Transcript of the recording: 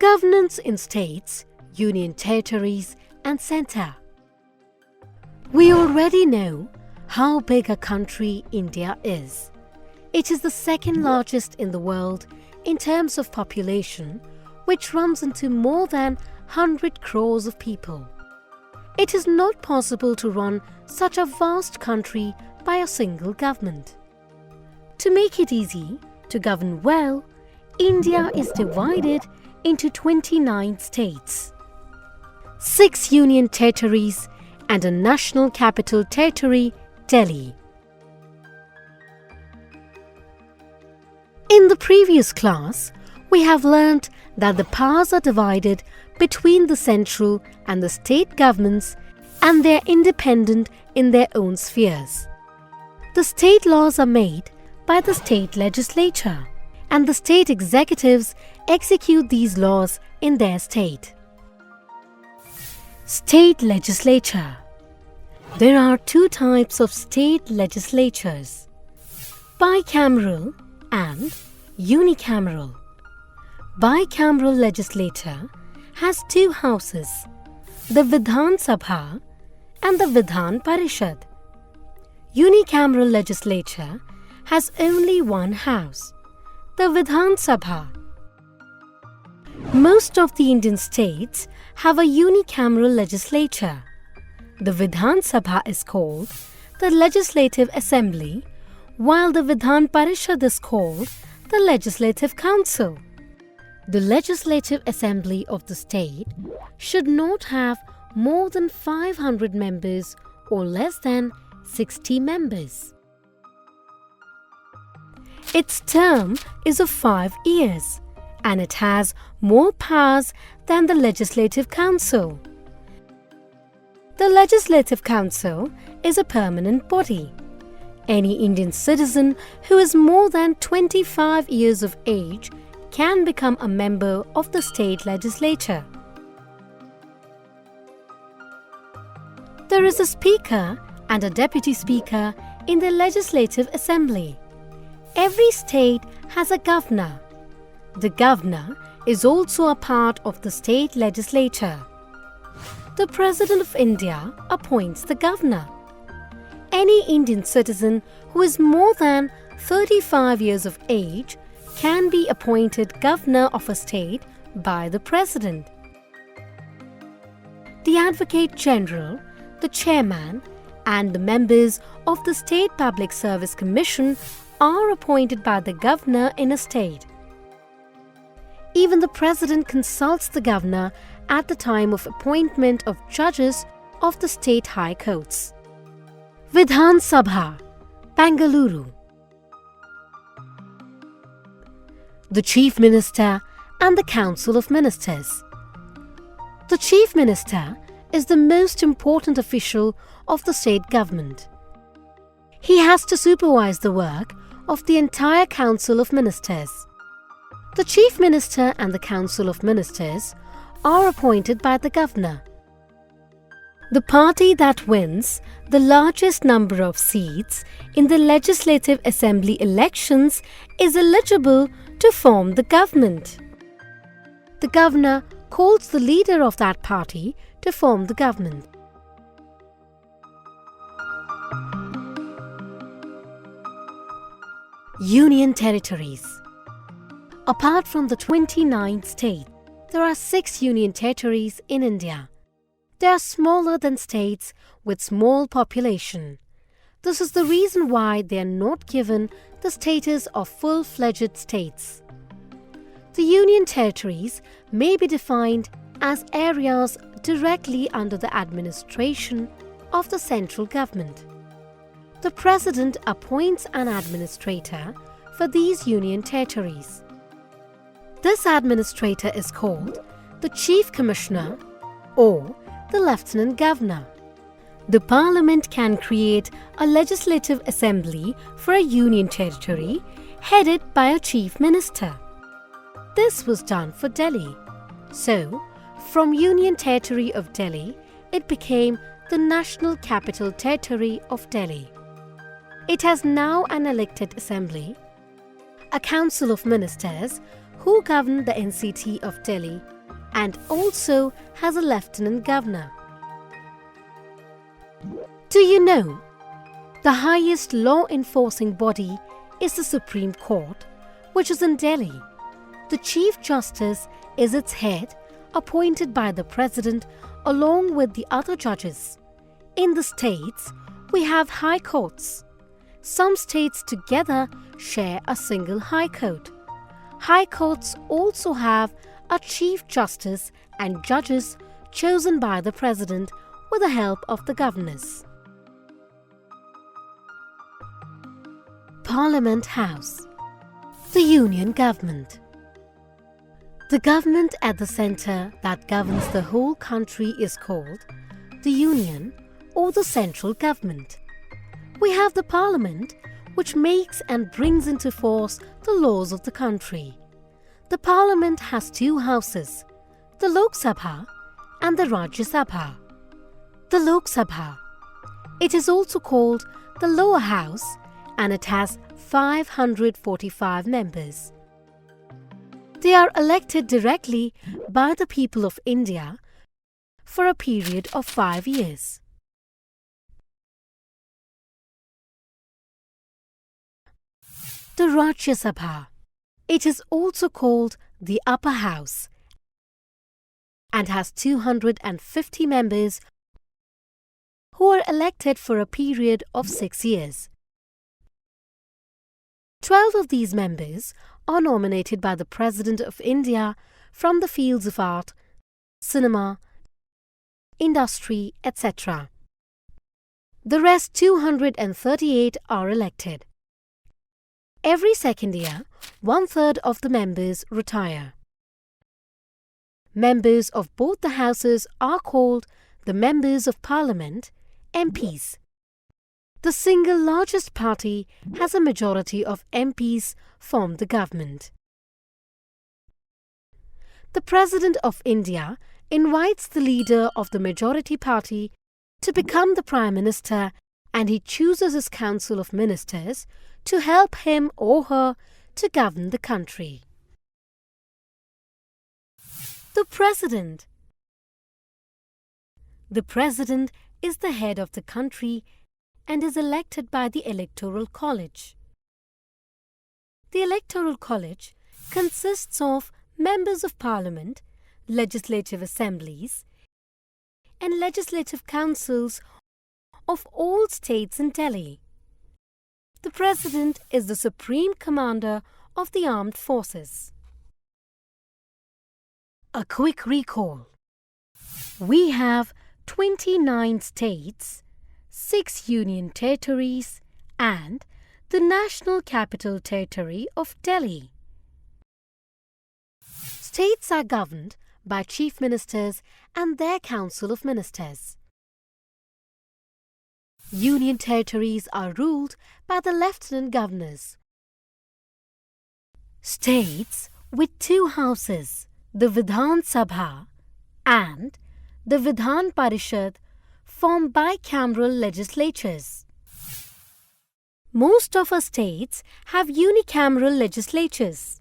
Governance in states, union territories and centre. We already know how big a country India is. It is the second largest in the world in terms of population, which runs into more than 100 crores of people. It is not possible to run such a vast country by a single government. To make it easy to govern well, India is divided into 29 states, 6 union territories and a national capital territory, Delhi. In the previous class, we have learnt that the powers are divided between the central and the state governments, and they are independent in their own spheres. The state laws are made by the state legislature, and the state executives execute these laws in their state. State legislature. There are two types of state legislatures: bicameral and unicameral. Bicameral legislature has two houses, the Vidhan Sabha and the Vidhan Parishad. Unicameral legislature has only one house, the Vidhan Sabha. Most of the Indian states have a unicameral legislature. The Vidhan Sabha is called the Legislative Assembly, while the Vidhan Parishad is called the Legislative Council. The Legislative Assembly of the state should not have more than 500 members or less than 60 members. Its term is of 5 years, and it has more powers than the Legislative Council. The Legislative Council is a permanent body. Any Indian citizen who is more than 25 years of age can become a member of the state legislature. There is a speaker and a deputy speaker in the Legislative Assembly. Every state has a governor. The governor is also a part of the state legislature. The President of India appoints the governor. Any Indian citizen who is more than 35 years of age can be appointed governor of a state by the President. The Advocate General, the chairman, and the members of the State Public Service Commission are appointed by the governor in a state. Even the President consults the governor at the time of appointment of judges of the state high courts. Vidhan Sabha, Bengaluru. The Chief Minister and the Council of Ministers. The Chief Minister is the most important official of the state government. He has to supervise the work of the entire Council of Ministers. The Chief Minister and the Council of Ministers are appointed by the governor. The party that wins the largest number of seats in the Legislative Assembly elections is eligible to form the government. The governor calls the leader of that party to form the government. Union territories. Apart from the 29 states, there are 6 union territories in India. They are smaller than states with small population. This is the reason why they are not given the status of full-fledged states. The union territories may be defined as areas directly under the administration of the central government. The President appoints an administrator for these union territories. This administrator is called the Chief Commissioner or the Lieutenant Governor. The Parliament can create a legislative assembly for a union territory headed by a Chief Minister. This was done for Delhi. So, from Union Territory of Delhi, it became the National Capital Territory of Delhi. It has now an elected assembly, a council of ministers who govern the NCT of Delhi and also has a Lieutenant Governor. Do you know? The highest law enforcing body is the Supreme Court, which is in Delhi. The Chief Justice is its head, appointed by the President along with the other judges. In the states, we have high courts. Some states together share a single high court. High courts also have a Chief Justice and judges chosen by the President with the help of the governors. Parliament House. The Union Government. The government at the centre that governs the whole country is called the Union or the Central Government. We have the Parliament, which makes and brings into force the laws of the country. The Parliament has two houses, the Lok Sabha and the Rajya Sabha. The Lok Sabha. It is also called the lower house and it has 545 members. They are elected directly by the people of India for a period of 5 years. The Rajya Sabha. It is also called the upper house and has 250 members who are elected for a period of 6 years. 12 of these members are nominated by the President of India from the fields of art, cinema, industry, etc. The rest 238 are elected. Every second year, 1/3 of the members retire. Members of both the houses are called the Members of Parliament, MPs. The single largest party has a majority of MPs form the government. The President of India invites the leader of the majority party to become the Prime Minister and he chooses his council of ministers to help him or her to govern the country. The President. The President is the head of the country and is elected by the Electoral College. The Electoral College consists of members of Parliament, legislative assemblies, and legislative councils of all states in Delhi. The President is the Supreme Commander of the Armed Forces. A quick recall. We have 29 states, 6 union territories, and the National Capital Territory of Delhi. States are governed by Chief Ministers and their Council of Ministers. Union territories are ruled by the Lieutenant Governors. States with two houses, the Vidhan Sabha and the Vidhan Parishad, form bicameral legislatures. Most of our states have unicameral legislatures.